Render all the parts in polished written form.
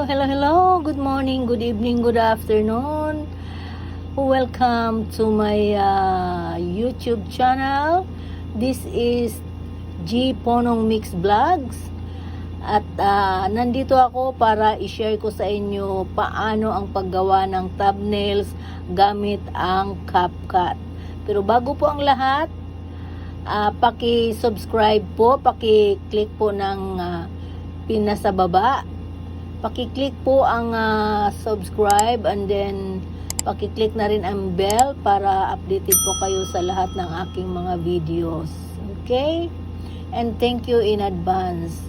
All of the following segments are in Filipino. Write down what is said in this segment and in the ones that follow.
Hello. Good morning, good evening, good afternoon. Welcome to my YouTube channel. This is G Ponong Mix Vlogs. At nandito ako para i-share ko sa inyo paano ang paggawa ng thumbnails gamit ang CapCut. Pero bago po ang lahat, paki-subscribe po, paki-click po ng pin sa baba. Paki-click po ang subscribe and then paki-click na rin ang bell para updated po kayo sa lahat ng aking mga videos. Okay? And thank you in advance.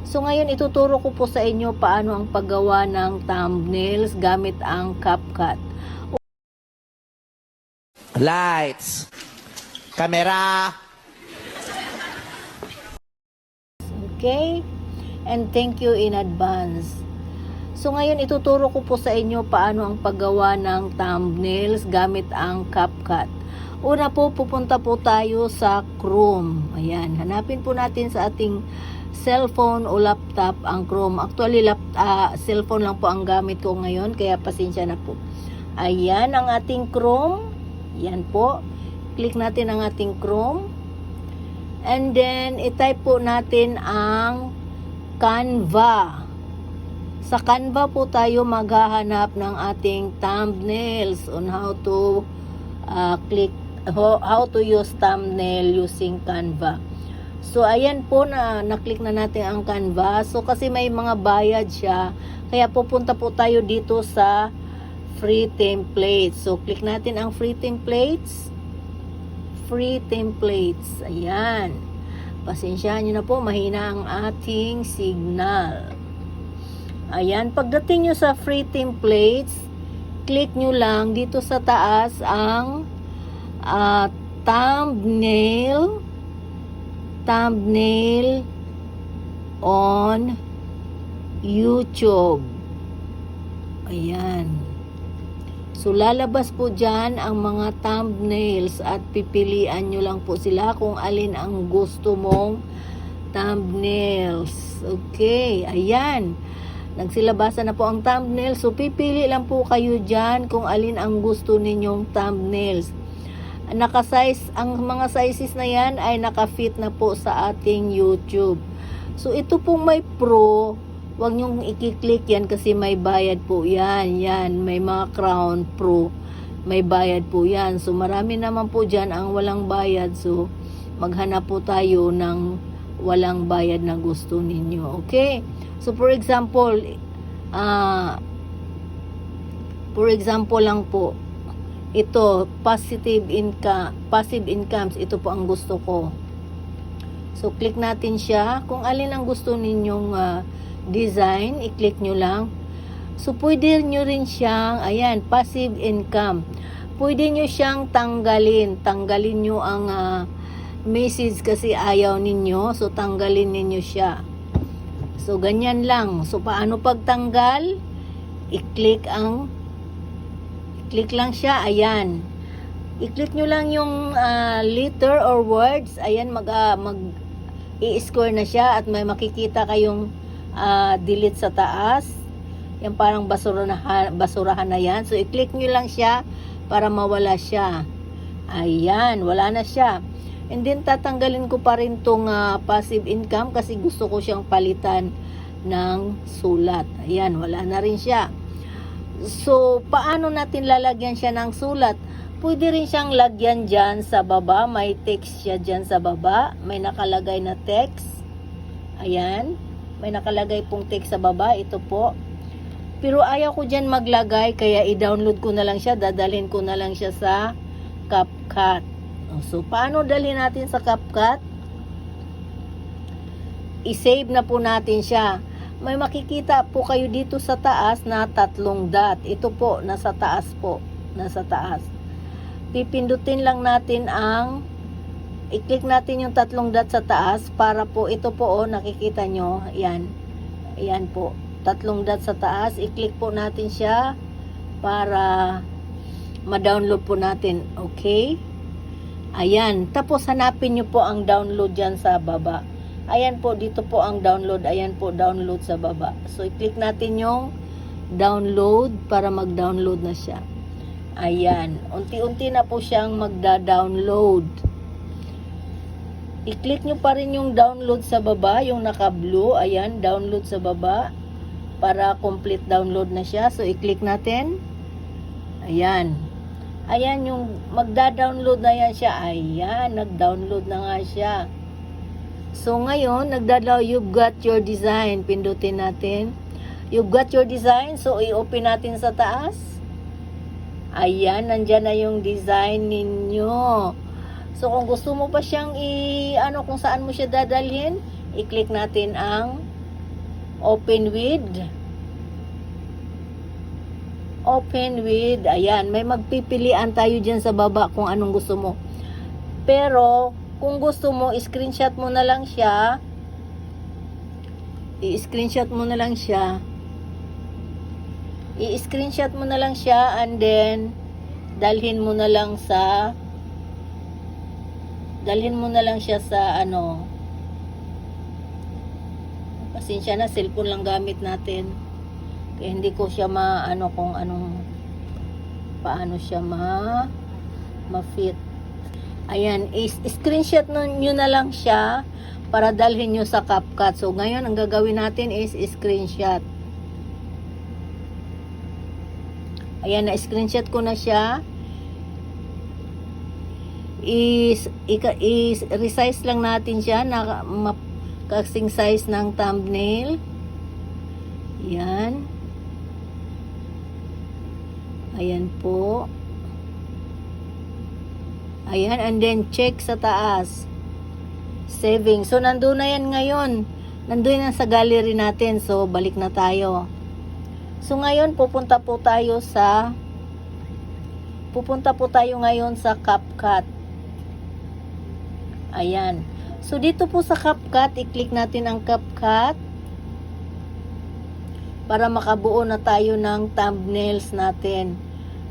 So ngayon ituturo ko po sa inyo paano ang paggawa ng thumbnails gamit ang CapCut. Lights. Camera. Okay? And thank you in advance. So ngayon ituturo ko po sa inyo paano ang paggawa ng thumbnails gamit ang CapCut. Una po, pupunta po tayo sa Chrome. Ayan, hanapin po natin sa ating cellphone o laptop ang Chrome. Actually, cellphone lang po ang gamit ko ngayon, kaya pasensya na po. Ayan ang ating Chrome. Ayan po. Click natin ang ating Chrome. And then, itype po natin ang Canva. Sa Canva po tayo maghahanap ng ating thumbnails on how to how to use thumbnail using Canva. So ayan po na-click na natin ang Canva. So kasi may mga bayad siya, kaya pupunta po tayo dito sa free templates. So click natin ang free templates. Free templates. Ayan. Pasensyahan nyo na po, mahina ang ating signal. Ayan, pagdating nyo sa free templates, click nyo lang dito sa taas ang thumbnail on YouTube. Ayan. So, lalabas po dyan ang mga thumbnails at pipilian nyo lang po sila kung alin ang gusto mong thumbnails. Okay, ayan. Nagsilabasan na po ang thumbnails. So, pipili lang po kayo dyan kung alin ang gusto ninyong thumbnails. Naka-size, ang mga sizes na yan ay naka-fit na po sa ating YouTube. So, ito pong may Pro, huwag nyong i-click yan kasi may bayad po yan. Yan, may mga Crown Pro. May bayad po yan. So, marami naman po dyan ang walang bayad. So, maghanap po tayo ng walang bayad na gusto ninyo. Okay? So, for example lang po, ito, passive incomes, ito po ang gusto ko. So, click natin siya. Kung alin ang gusto ninyong design, i-click nyo lang. So, pwede nyo rin siyang, ayan, passive income. Pwede nyo siyang tanggalin. Tanggalin nyo ang message kasi ayaw ninyo. So, tanggalin ninyo siya. So, ganyan lang. So, paano pagtanggal? I-click lang siya. Ayan. I-click nyo lang yung letter or words. Ayan, i-square na siya at may makikita kayong delete sa taas. Yan parang basurahan na yan. So, i-click nyo lang siya para mawala siya. Ayan, wala na siya. And then, tatanggalin ko pa rin tong passive income kasi gusto ko siyang palitan ng sulat. Ayan, wala na rin siya. So, paano natin lalagyan siya ng sulat? Pwede rin siyang lagyan dyan sa baba. May text siya dyan sa baba. May nakalagay na text. Ayan. May nakalagay pong text sa baba. Ito po. Pero ayaw ko dyan maglagay. Kaya i-download ko na lang siya. Dadalhin ko na lang siya sa CapCut. So, paano dalhin natin sa CapCut? I-save na po natin siya. May makikita po kayo dito sa taas na 3 dot. Ito po, nasa taas po. Nasa taas. Pipindutin lang natin i-click natin yung 3 dot sa taas para po ito po, nakikita nyo. Ayan. Ayan po. 3 dot sa taas. I-click po natin siya para ma-download po natin. Okay? Ayan. Tapos hanapin nyo po ang download dyan sa baba. Ayan po, dito po ang download. Ayan po, download sa baba. So, i-click natin yung download para mag-download na siya. Ayan. Unti-unti na po siyang magda-download. I-click nyo pa rin yung download sa baba, yung naka-blue. Ayan, download sa baba. Para complete download na siya. So, i-click natin. Ayan. Ayan, yung magda-download na yan siya. Ayan, nag-download na nga siya. So, ngayon, you've got your design. Pindutin natin. You've got your design. So, i-open natin sa taas. Ayan, nandyan na yung design ninyo. So, kung gusto mo pa siyang kung saan mo siya dadalhin, i-click natin ang open with. Open with. Ayan, may magpipilian tayo dyan sa baba kung anong gusto mo. Pero, kung gusto mo, i-screenshot mo na lang siya. I-screenshot mo na lang siya. I-screenshot mo na lang siya and then dalhin mo na lang siya sa pasensya na, cellphone lang gamit natin. Kaya hindi ko siya paano siya ma-fit. Ayan, screenshot nyo na lang siya para dalhin nyo sa CapCut. So, ngayon, ang gagawin natin is screenshot. Ayan, na-screenshot ko na siya. Resize lang natin siya na kasing size ng thumbnail. Ayan. Ayan po. Ayan, and then check sa taas. Saving. So, nandun na yan ngayon. Nandun na sa gallery natin. So, balik na tayo. So, ngayon, pupunta po tayo ngayon sa CapCut. Ayan. So, dito po sa CapCut, i-click natin ang CapCut para makabuo na tayo ng thumbnails natin.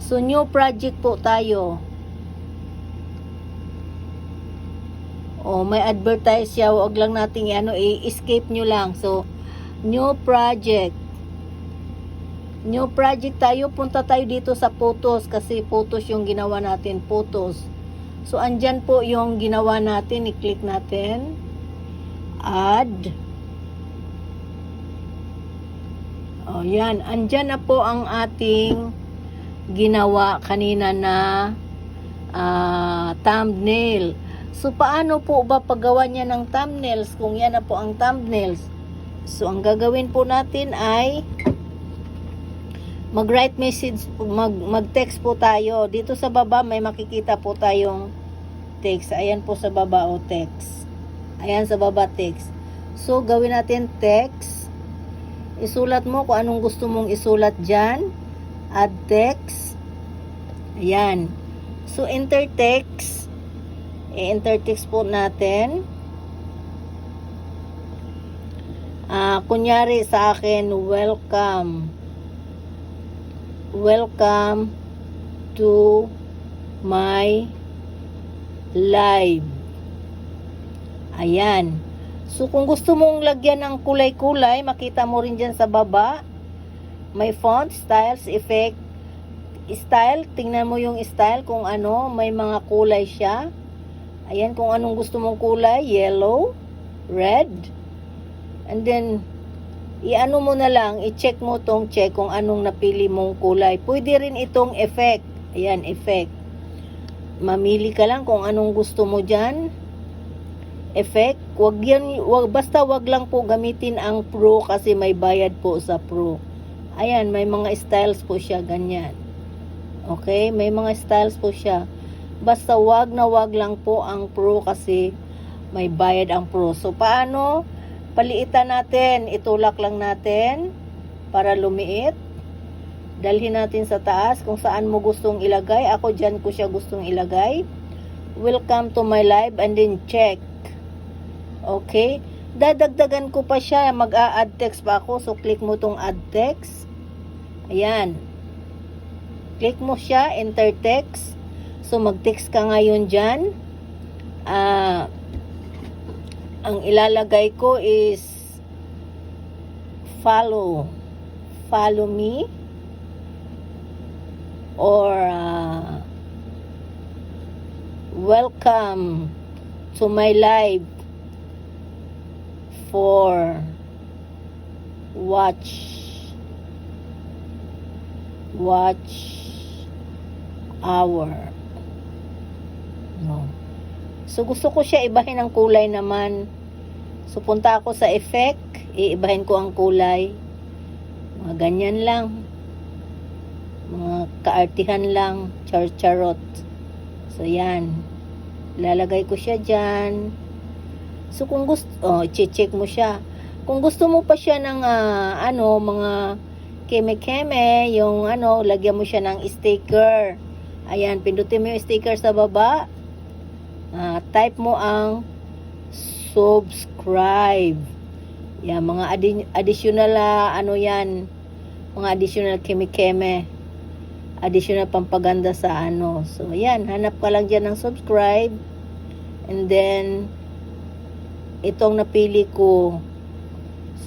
So, new project po tayo. May advertise siya. Huwag lang natin i-escape nyo lang. So, new project. New project tayo. Punta tayo dito sa photos kasi photos yung ginawa natin. Photos. So, andyan po yung ginawa natin. I-click natin. Add. Yan. Andyan na po ang ating ginawa kanina na thumbnail. So, paano po ba paggawa niya ng thumbnails kung yan na po ang thumbnails? So, ang gagawin po natin ay mag-write message, mag-text po tayo. Dito sa baba may makikita po tayong text. Ayan po sa baba text. Ayan sa baba text. So, gawin natin text. Isulat mo kung anong gusto mong isulat dyan. Add text. Ayan. So, enter text. I-enter text po natin. Kunyari sa akin, welcome. Welcome to my live. Ayan. So, kung gusto mong lagyan ng kulay-kulay, makita mo rin dyan sa baba. May font, styles, effect, style. Tingnan mo yung style kung may mga kulay siya. Ayan, kung anong gusto mong kulay, yellow, red, and then, i-ano mo na lang, i-check mo tong check kung anong napili mong kulay. Pwede rin itong effect. Ayan, effect. Mamili ka lang kung anong gusto mo dyan. Effect. Basta wag lang po gamitin ang Pro kasi may bayad po sa Pro. Ayan, may mga styles po siya, ganyan. Okay, may mga styles po siya. Basta wag lang po ang Pro kasi may bayad ang Pro. So, paano? Paliitan natin. Itulak lang natin para lumiit. Dalhin natin sa taas kung saan mo gustong ilagay. Ako dyan ko siya gustong ilagay. Welcome to my live and then check. Okay? Dadagdagan ko pa siya. Mag-a-add text pa ako. So, click mo tong add text. Ayan. Click mo siya. Enter text. So, mag-text ka ngayon dyan. Ang ilalagay ko is follow me, or welcome to my live for watch hour. No. So gusto ko siya ibahin ng kulay naman. So punta ako sa effect, iibahin ko ang kulay. Mga ganyan lang. Mga kaartihan lang, charot. So yan. Lalagay ko siya diyan. So kung gusto, i-check mo siya. Kung gusto mo pa siya ng mga keme-keme, yung lagyan mo siya ng sticker. Ayan, pindutin mo yung sticker sa baba. Type mo ang subscribe. Yan, mga additional yan. Mga additional keme-keme. Additional pampaganda sa So, ayan, hanap ka lang dyan ng subscribe. And then, itong napili ko.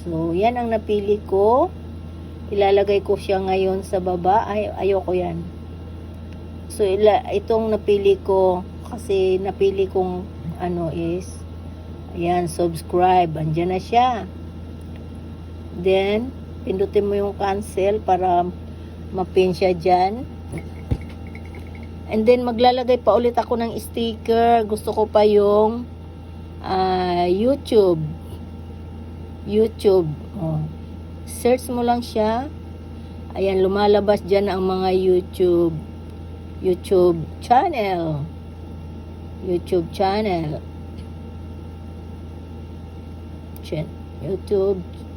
So, yan ang napili ko. Ilalagay ko siya ngayon sa baba. Ayoko yan. So, itong napili ko, kasi napili kong is, ayan, subscribe. Andyan na siya. Then, pindutin mo yung cancel para mapin siya dyan. And then, maglalagay pa ulit ako ng sticker. Gusto ko pa yung YouTube. Search mo lang siya. Ayan, lumalabas dyan ang mga YouTube channel. YouTube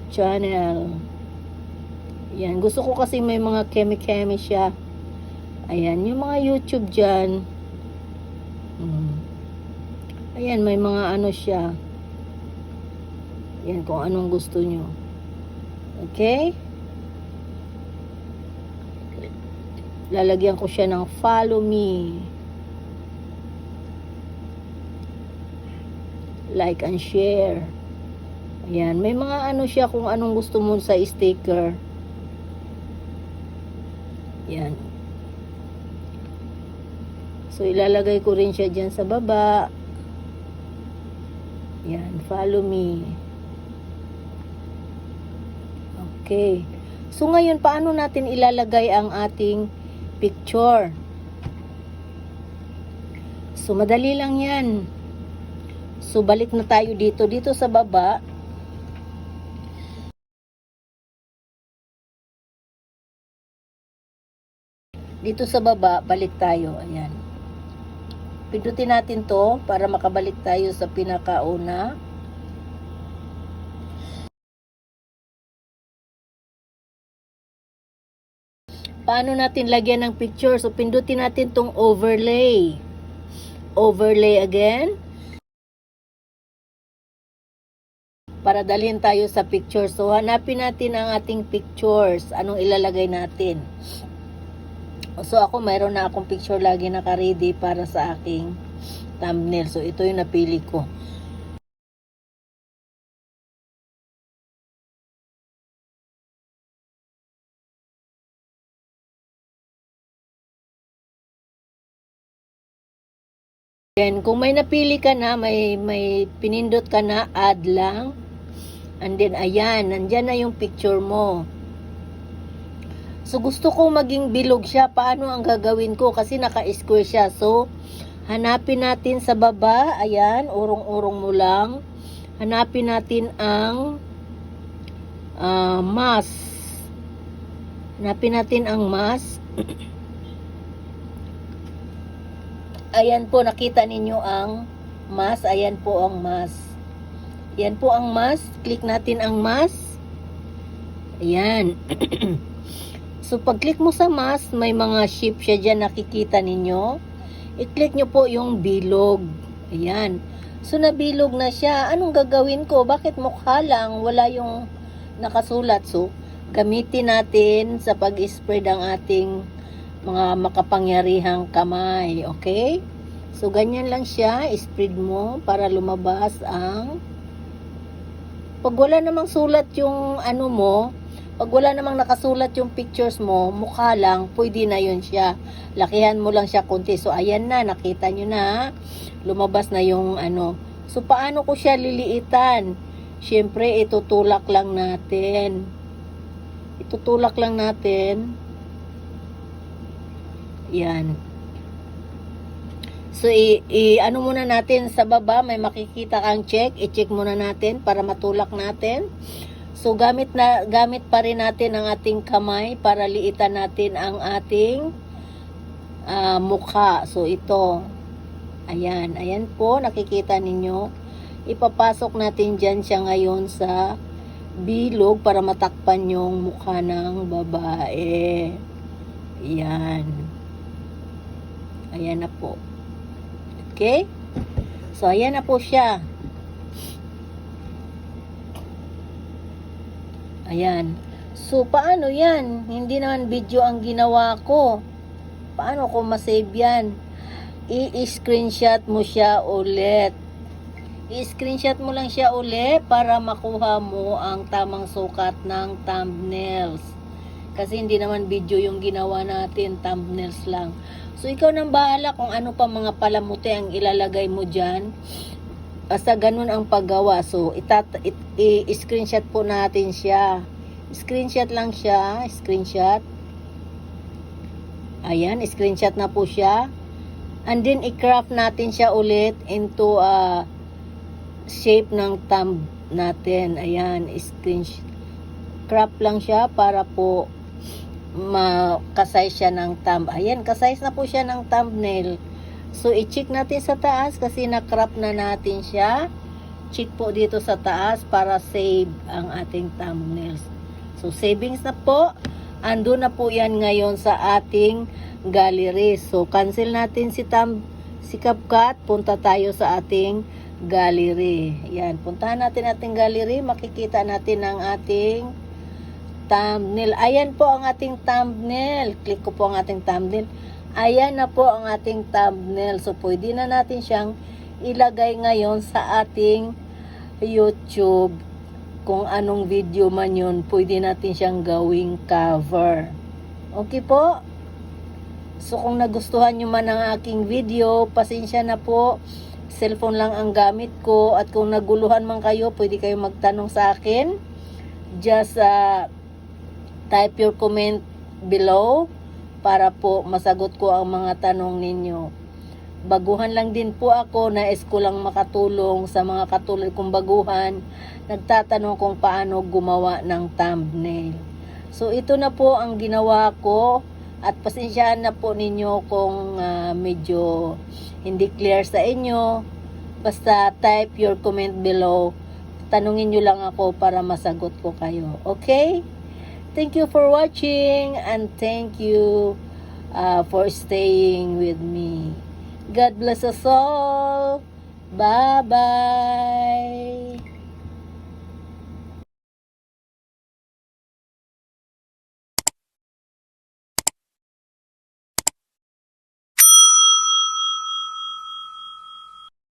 channel. Ayan, gusto ko kasi may mga keme-keme siya. Ayan, yung mga YouTube dyan. Ayan, may mga siya. Ayan, kung anong gusto nyo. Okay? Lalagyan ko siya ng follow me. Like and share. Ayan, may mga siya kung anong gusto mo sa sticker. Ayan. So, ilalagay ko rin siya dyan sa baba. Ayan, follow me. Okay. So, ngayon, paano natin ilalagay ang ating picture? So, madali lang yan. So, balik na tayo dito. Dito sa baba. Dito sa baba, balik tayo. Ayan. Pindutin natin to para makabalik tayo sa pinakauna. Paano natin lagyan ng picture? So, pindutin natin tong overlay. Overlay again. Para dalhin tayo sa picture. So, hanapin natin ang ating pictures. Anong ilalagay natin? So, ako mayroon na akong picture lagi naka-ready para sa aking thumbnail. So, ito yung napili ko. Then, kung may napili ka na, may pinindot ka na, add lang. And then, ayan, nandyan na yung picture mo. So, gusto ko maging bilog siya. Paano ang gagawin ko? Kasi naka-square siya. So, hanapin natin sa baba. Ayan, urong-urong mo lang. Hanapin natin ang mask. Hanapin natin ang mask. Ayan po, nakita ninyo ang mask. Ayan po ang mask. Ayan po ang mask. Click natin ang mask. Ayan. So, pag-click mo sa mask, may mga shape siya dyan nakikita ninyo. I-click nyo po yung bilog. Ayan. So, nabilog na siya. Anong gagawin ko? Bakit mukha lang? Wala yung nakasulat. So, gamitin natin sa pag-spread ang ating mga makapangyarihang kamay. Okay? So, ganyan lang siya. Spread mo para lumabas ang Pag wala namang sulat yung ano mo, pag wala namang nakasulat yung pictures mo, mukha lang, pwede na yun siya. Lakihan mo lang siya konti. So, ayan na, nakita nyo na, lumabas na yung ano. So, paano ko siya liliitan? Siyempre, itutulak lang natin. Itutulak lang natin. Yan. So, ano muna natin sa baba, may makikita kang check. I-check muna natin para matulak natin. So, gamit pa rin natin ang ating kamay para liitan natin ang ating mukha. So, ito. Ayan. Ayan po, nakikita ninyo. Ipapasok natin dyan siya ngayon sa bilog para matakpan yung mukha ng babae. Ayan. Ayan na po. Okay? So, ayan na po siya. Ayan. So, paano yan? Hindi naman video ang ginawa ko. Paano ko masave yan? I-screenshot mo siya ulit. I-screenshot mo lang siya ulit para makuha mo ang tamang sukat ng thumbnails. Kasi hindi naman video yung ginawa natin, thumbnails lang. So, ikaw nang bahala kung ano pa mga palamuti ang ilalagay mo dyan. Basta ganun ang paggawa. So, i-screenshot po natin siya. Screenshot lang siya. Screenshot. Ayan, screenshot na po siya. And then, i-craft natin siya ulit into shape ng thumb natin. Ayan, screenshot. Crop lang siya para po makasize siya ng thumb. Ayan, kasize na po siya ng thumbnail. So, i-check natin sa taas kasi na-crop na natin siya. Check po dito sa taas para save ang ating thumbnails. So, savings na po. Ando na po yan ngayon sa ating gallery. So, cancel natin si CapCut. Punta tayo sa ating gallery. Yan, puntahan natin ating gallery. Makikita natin ang ating thumbnail. Ayan po ang ating thumbnail. Click ko po ang ating thumbnail. Ayan na po ang ating thumbnail. So, pwede na natin siyang ilagay ngayon sa ating YouTube. Kung anong video man yun, pwede natin siyang gawing cover. Okay po? So, kung nagustuhan nyo man ang aking video, pasensya na po. Cellphone lang ang gamit ko. At kung naguluhan man kayo, pwede kayo magtanong sa akin. Just type your comment below para po masagot ko ang mga tanong ninyo. Baguhan lang din po ako, nais ko lang makatulong sa mga katulad kong baguhan, nagtatanong kung paano gumawa ng thumbnail. So, ito na po ang ginawa ko at pasensyahan na po ninyo kung medyo hindi clear sa inyo. Basta type your comment below. Tanungin nyo lang ako para masagot ko kayo. Okay? Thank you for watching and thank you for staying with me. God bless us all. Bye-bye.